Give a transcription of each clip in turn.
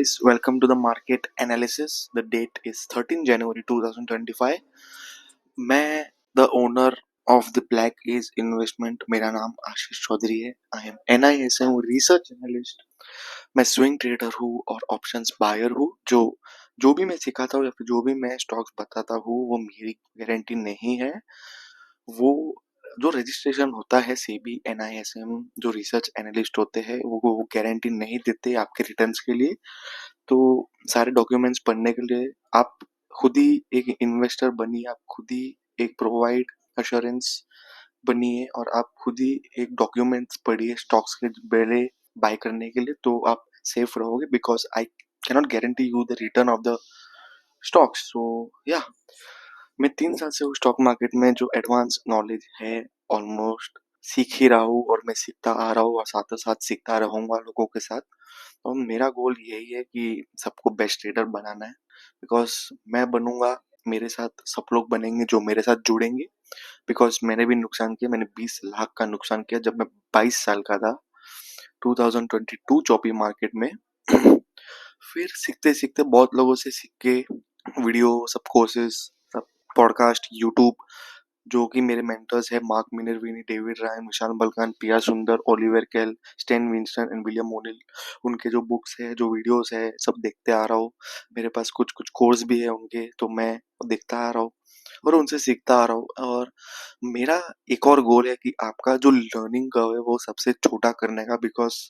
Welcome to the market analysis. The date is 13 January 2025. मैं the owner of the Black Edge Investment, मेरा नाम आशीष चौधरी है। I am NISM research analyst. मैं swing trader हूँ और options buyer हूँ। जो भी मैं सिखाता हूँ या फिर जो भी मैं स्टॉक्स बताता हूँ वो मेरी गारंटी नहीं है। वो जो रजिस्ट्रेशन होता है सेबी NISM, जो रिसर्च एनालिस्ट होते हैं वो गारंटी नहीं देते आपके रिटर्न्स के लिए। तो सारे डॉक्यूमेंट्स पढ़ने के लिए आप खुद ही एक इन्वेस्टर बनिए, आप खुद ही एक प्रोवाइड अश्योरेंस बनिए और आप खुद ही एक डॉक्यूमेंट्स पढ़िए स्टॉक्स के पहले बाय करने के लिए, तो आप सेफ रहोगे। Because I cannot guarantee you the return of the stocks. So या मैं 3 साल से हूँ स्टॉक मार्केट में। जो एडवांस नॉलेज है ऑलमोस्ट सीख ही रहा हूँ और मैं सीखता आ रहा हूँ और साथ साथ सीखता रहूंगा लोगों के साथ। और मेरा गोल यही है कि सबको बेस्ट ट्रेडर बनाना है। बिकॉज मैं बनूंगा, मेरे साथ सब लोग बनेंगे जो मेरे साथ जुड़ेंगे। बिकॉज मैंने भी नुकसान किया, मैंने 20 लाख का नुकसान किया जब मैं 22 साल का था, 2022 चौपी मार्केट में। फिर सीखते सीखते बहुत लोगों से सीख के वीडियो, सब कोर्सेज, सब पॉडकास्ट, यूट्यूब, जो कि मेरे मेंटर्स है Mark Minervini, David Ryan, Vishal Balkan, Pia Sundar, Oliver Kell, Stan Weinstein and William O'Neil, उनके जो बुक्स है, जो वीडियोस है, सब देखते आ रहा हूँ। मेरे पास कुछ कुछ कोर्स भी है उनके, तो मैं देखता आ रहा हूँ और उनसे सीखता आ रहा हूँ। और मेरा एक और गोल है कि आपका जो लर्निंग कर्व है वो सबसे छोटा करने का। बिकॉज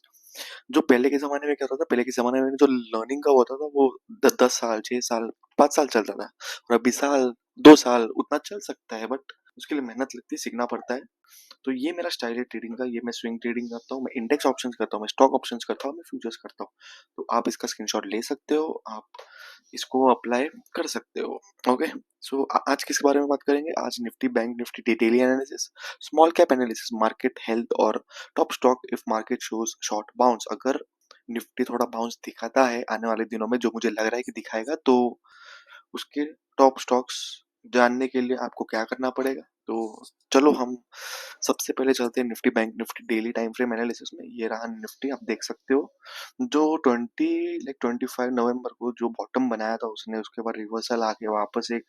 जो पहले के ज़माने में क्या होता था, पहले के ज़माने में जो लर्निंग का होता था वो 10 साल, 6 साल, 5 साल चलता था। और अभी साल, 2 साल उतना चल सकता है, बट उसके लिए मेहनत लगती है, सीखना पड़ता है। तो ये मेरा स्टाइल है ट्रेडिंग का। ये मैं स्विंग ट्रेडिंग करता हूँ, मैं इंडेक्स ऑप्शंस करता हूँ, मैं स्टॉक ऑप्शंस करता हूँ, मैं फ्यूचर्स करता हूँ। तो आप इसका स्क्रीनशॉट ले सकते हो, आप इसको अप्लाई कर सकते हो। ओके। सो आज किसके बारे में बात करेंगे? आज Nifty, bank Nifty daily analysis, small cap analysis, market health और top stock if market shows short bounce. अगर निफ्टी थोड़ा बाउंस दिखाता है आने वाले दिनों में, जो मुझे लग रहा है कि दिखाएगा, तो उसके टॉप स्टॉक्स जानने के लिए आपको क्या करना पड़ेगा? तो चलो हम सबसे पहले चलते हैं Nifty bank Nifty daily time frame analysis में। ये रहा निफ्टी, आप देख सकते हो। जो 25 नवंबर को जो बॉटम बनाया था उसने, उसके बाद रिवर्सल आके वापस एक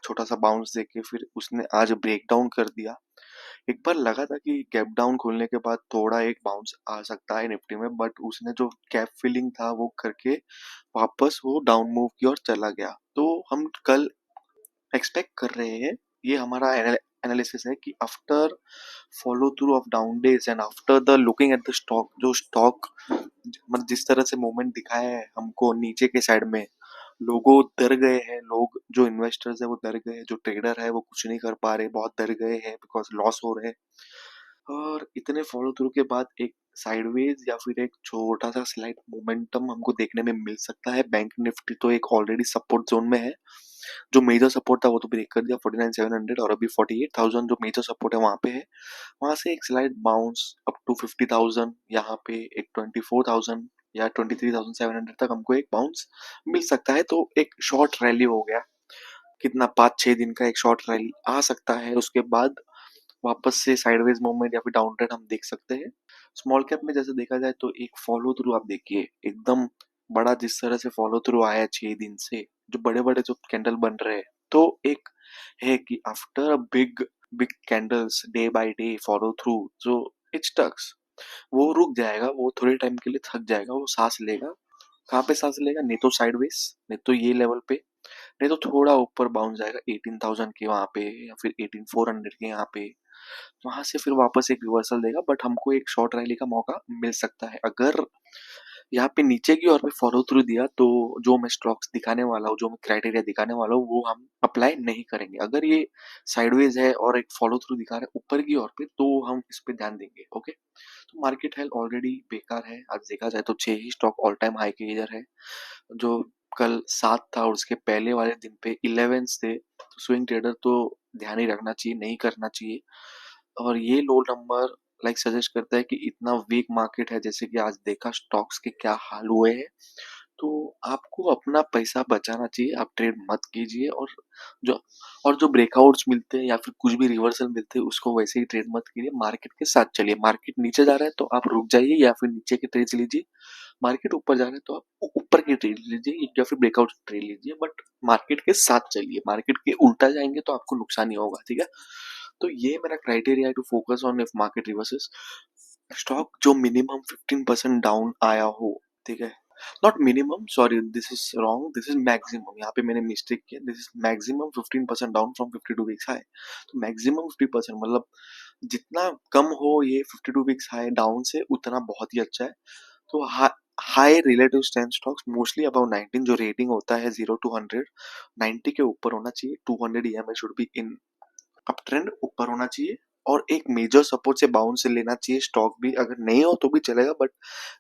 छोटा सा बाउंस देके फिर उसने आज ब्रेक डाउन कर दिया। एक बार लगा था कि गैप डाउन खोलने के बाद थोड़ा एक बाउंस आ सकता है निफ्टी में, बट उसने जो गैप फिलिंग था वो करके वापस वो डाउन मूव की ओर चला गया। तो हम कल एक्सपेक्ट कर रहे हैं, ये हमारा एनालिसिस है कि after follow through of down days and after the looking at the stock, जो स्टॉक मतलब जिस तरह से मूवमेंट दिखाया है हमको नीचे के साइड में, लोगों डर गए हैं, लोग जो इन्वेस्टर्स है वो डर गए हैं, जो ट्रेडर है वो कुछ नहीं कर पा रहे, बहुत डर गए हैं बिकॉज लॉस हो रहे हैं। और इतने फॉलो थ्रू के बाद एक साइडवेज या फिर एक छोटा सा स्लाइड मोमेंटम हमको देखने में मिल सकता है। बैंक निफ्टी तो एक ऑलरेडी सपोर्ट जोन में है, जो मेजर सपोर्ट था वो तो ब्रेक कर दिया 49,700, और अभी 48,000 जो मेजर सपोर्ट है वहां पे है। वहां से एक स्लाइड बाउंस अप टू 50,000, यहाँ पे एक 24,000 या 23,700 तक हमको एक बाउंस मिल सकता है। तो एक शॉर्ट रैली हो गया, कितना 5-6 दिन का एक शॉर्ट रैली आ सकता है। उसके बाद वापस से साइडवेज मूवमेंट या फिर डाउन ट्रेंड हम देख सकते हैं। स्मॉल कैप में जैसे देखा जाए तो एक फॉलो थ्रू आप देखिए, एकदम बड़ा जिस तरह से फॉलो थ्रू आया है 6 दिन से, जो बड़े बड़े जो कैंडल बन रहे हैं, तो एक है कि after big big candles day by day follow through, जो इट स्टक्स, वो रुक जाएगा, वो थोड़े टाइम के लिए थक जाएगा, वो सांस लेगा। कहाँ पे सांस लेगा? नहीं तो साइडवेज, नहीं तो ये लेवल पे, नहीं तो थोड़ा ऊपर बाउंस जाएगा 18,000 के वहां पे या फिर 18,400 के यहाँ पे। वहां से फिर वापस एक रिवर्सल देगा, बट हमको एक शॉर्ट रैली का मौका मिल सकता है। अगर यहाँ पे नीचे की ओर पे फॉलो थ्रू दिया तो जो मैं स्टॉक्स दिखाने वाला हूँ, जो मैं क्राइटेरिया दिखाने वाला हूँ, वो हम अप्लाई नहीं करेंगे। अगर ये साइडवेज है और एक फॉलो थ्रू दिखा रहा है ऊपर की ओर पे, तो हम इस पे ध्यान देंगे। ओके। तो मार्केट हेल्थ ऑलरेडी बेकार है। आज देखा जाए तो 6 ही स्टॉक ऑल टाइम हाई के इधर है। जो कल 7 था और उसके पहले वाले दिन पे 11 थे। तो स्विंग ट्रेडर तो ध्यान ही रखना चाहिए, नहीं करना चाहिए। और ये लो नंबर लाइक सजेस्ट करता है कि इतना वीक मार्केट है, जैसे कि आज देखा स्टॉक्स के क्या हाल हुए हैं। तो आपको अपना पैसा बचाना चाहिए, आप ट्रेड मत कीजिए। जो जो ब्रेकआउट्स मिलते हैं या फिर कुछ भी रिवर्सल मिलते हैं उसको वैसे ही ट्रेड मत कीजिए, मार्केट के साथ चलिए। मार्केट नीचे जा रहा है तो आप रुक जाइए या फिर नीचे के ट्रेड्स लीजिए। मार्केट ऊपर जा रहा है तो आप ऊपर की ट्रेड लीजिए या फिर ब्रेकआउट ट्रेड लीजिए, बट मार्केट के साथ चलिए, मार्केट के उल्टा जाएंगे तो आपको नुकसान ही होगा, ठीक है। तो ये मेरा क्राइटेरिया है to focus on if market reverses. Stock जो मिनिमम 15% डाउन आया हो, ठीक है, not minimum, sorry this is wrong, this is maximum, यहाँ पे मैंने मिस्टेक किया, this is maximum 15% down from 52 weeks high. तो मैक्सिमम 50% मतलब जितना कम हो ये 52 वीक्स हाई डाउन से उतना बहुत ही अच्छा है। तो high relative strength stocks mostly about 19, जो रेटिंग होता है 0 to 100, 90 के ऊपर होना चाहिए। 200 EMA should be in up trend, ऊपर होना चाहिए। और एक मेजर सपोर्ट से बाउंस लेना चाहिए स्टॉक भी, अगर नहीं हो तो भी चलेगा, बट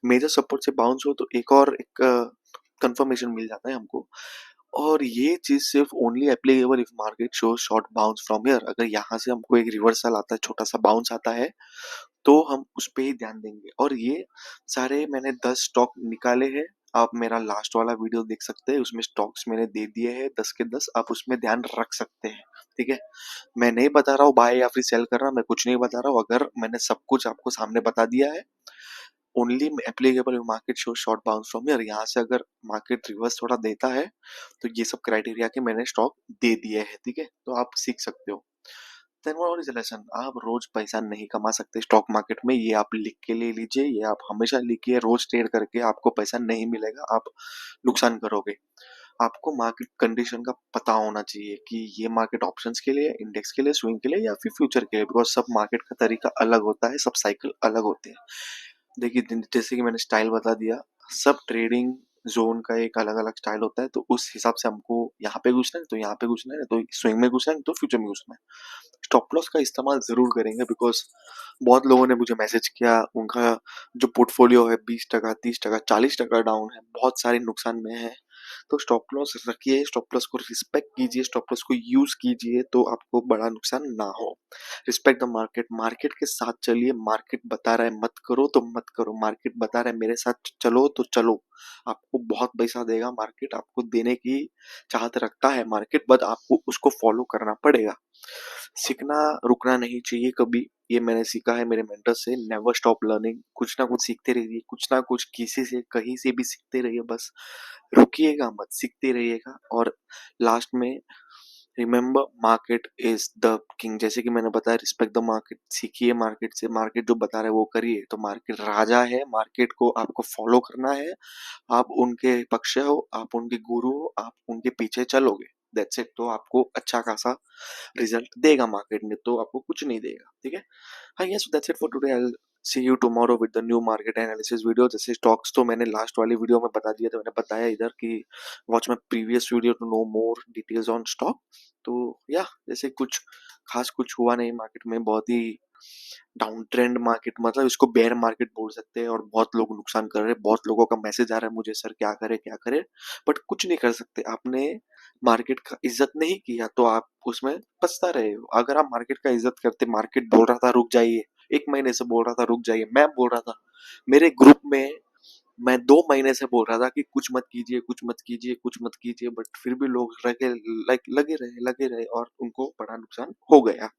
मेजर सपोर्ट से बाउंस हो तो एक कंफर्मेशन मिल जाता है हमको। और ये चीज सिर्फ only applicable if market show short bounce from here. अगर यहाँ से हमको एक रिवर्सल आता है, छोटा सा बाउंस आता है, तो हम उस पे ही ध्यान देंगे। और ये सारे मैंने 10 स्टॉक निकाले हैं, आप मेरा लास्ट वाला वीडियो देख सकते हैं, उसमें स्टॉक्स मैंने दे दिए हैं 10 के 10, आप उसमें ध्यान रख सकते हैं, ठीक है। मैं नहीं बता रहा हूँ बाय या फिर सेल करना, मैं कुछ नहीं बता रहा हूँ, अगर मैंने सब कुछ आपको सामने बता दिया है। Only applicable market show short bounce from here, यहाँ से अगर मार्केट रिवर्स थोड़ा देता है तो ये सब क्राइटेरिया के मैंने स्टॉक दे दिए हैं, ठीक है, तो आप सीख सकते हो। देन व्हाट इज लेसन, आप रोज पैसा नहीं कमा सकते स्टॉक मार्केट में, ये आप लिख के ले लीजिए, ये आप हमेशा लिखिए, रोज ट्रेड करके आपको पैसा नहीं मिलेगा, आप नुकसान करोगे। आपको मार्केट कंडीशन का पता होना चाहिए कि ये मार्केट ऑप्शंस के लिए, इंडेक्स के लिए, स्विंग के लिए या फिर फ्यूचर के लिए, बिकॉज सब मार्केट का तरीका अलग होता है, सब साइकिल अलग होते हैं। देखिए जैसे कि मैंने स्टाइल बता दिया, सब ट्रेडिंग जोन का एक अलग अलग स्टाइल होता है, तो उस हिसाब से हमको यहाँ पे घुसना है तो यहाँ पे घुसना है, तो स्विंग में घुसना है तो फ्यूचर में घुसना है। स्टॉप लॉस का इस्तेमाल जरूर करेंगे, बिकॉज बहुत लोगों ने मुझे मैसेज किया, उनका जो पोर्टफोलियो है 20%, 30%, 40% डाउन है, बहुत सारे नुकसान में है। तो स्टॉप लॉस रखिए, स्टॉप लॉस को रिस्पेक्ट कीजिए, स्टॉप लॉस को यूज कीजिए, तो आपको बड़ा नुकसान ना हो। रिस्पेक्ट द मार्केट, मार्केट के साथ चलिए, मार्केट बता रहा है मत करो तो मत करो, मार्केट बता रहा है मेरे साथ चलो तो चलो। आपको बहुत पैसा देगा मार्केट, आपको देने की चाहत रखता है मार्केट, बट आपको उसको फॉलो करना पड़ेगा। सीखना रुकना नहीं चाहिए कभी, ये मैंने सीखा है मेरे मेंटर से, नेवर स्टॉप लर्निंग, कुछ ना कुछ सीखते रहिए, कुछ ना कुछ किसी से कहीं से भी सीखते रहिए, बस रुकिएगा मत, सीखते रहिएगा। और लास्ट में remember market is the king, जैसे कि मैंने बताया, रिस्पेक्ट द मार्केट, सीखिए मार्केट से, मार्केट जो बता रहा है वो करिए, तो मार्केट राजा है, मार्केट को आपको फॉलो करना है, आप उनके पक्ष हो, आप उनके गुरु हो, आप उनके पीछे चलोगे, दैट्स इट, तो आपको अच्छा खासा रिजल्ट देगा मार्केट में, तो आपको कुछ नहीं देगा, ठीक है। हाँ yes, that's it for today, I will see you tomorrow with the new market analysis video. जैसे स्टॉक्स तो मैंने लास्ट वाली वीडियो में बता दिया, तो मैंने बताया इधर कि watch my previous video to know more details on stock. तो या जैसे कुछ खास कुछ हुआ नहीं मार्केट में, बहुत ही डाउन ट्रेंड मार्केट, मतलब इसको बेयर मार्केट बोल सकते हैं, और बहुत लोग नुकसान कर रहे हैं, बहुत लोगों का मैसेज आ रहा है मुझे, सर क्या करे क्या करे, बट कुछ नहीं कर सकते। आपने मार्केट का इज्जत नहीं किया तो आप उसमें पछता रहे हो। अगर आप मार्केट का इज्जत करते, मार्केट बोल रहा था रुक जाइए, 1 महीने से बोल रहा था रुक जाइए, मैं बोल रहा था, मेरे ग्रुप में मैं 2 महीने से बोल रहा था कि कुछ मत कीजिए, कुछ मत कीजिए, कुछ मत कीजिए, बट फिर भी लोग लगे रहे और उनको बड़ा नुकसान हो गया,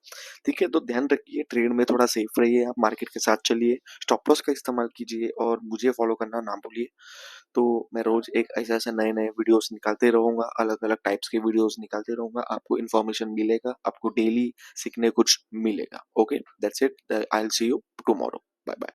ठीक है। तो ध्यान रखिए, ट्रेड में थोड़ा सेफ रहिए, आप मार्केट के साथ चलिए, स्टॉप लॉस का इस्तेमाल कीजिए, और मुझे फॉलो करना ना भूलिए। तो मैं रोज एक ऐसे ऐसे नए नए वीडियोस निकालते रहूंगा, अलग अलग टाइप्स के वीडियोस निकालते रहूंगा, आपको इन्फॉर्मेशन मिलेगा, आपको डेली सीखने कुछ मिलेगा। Okay, that's it, I will see you tomorrow, bye bye.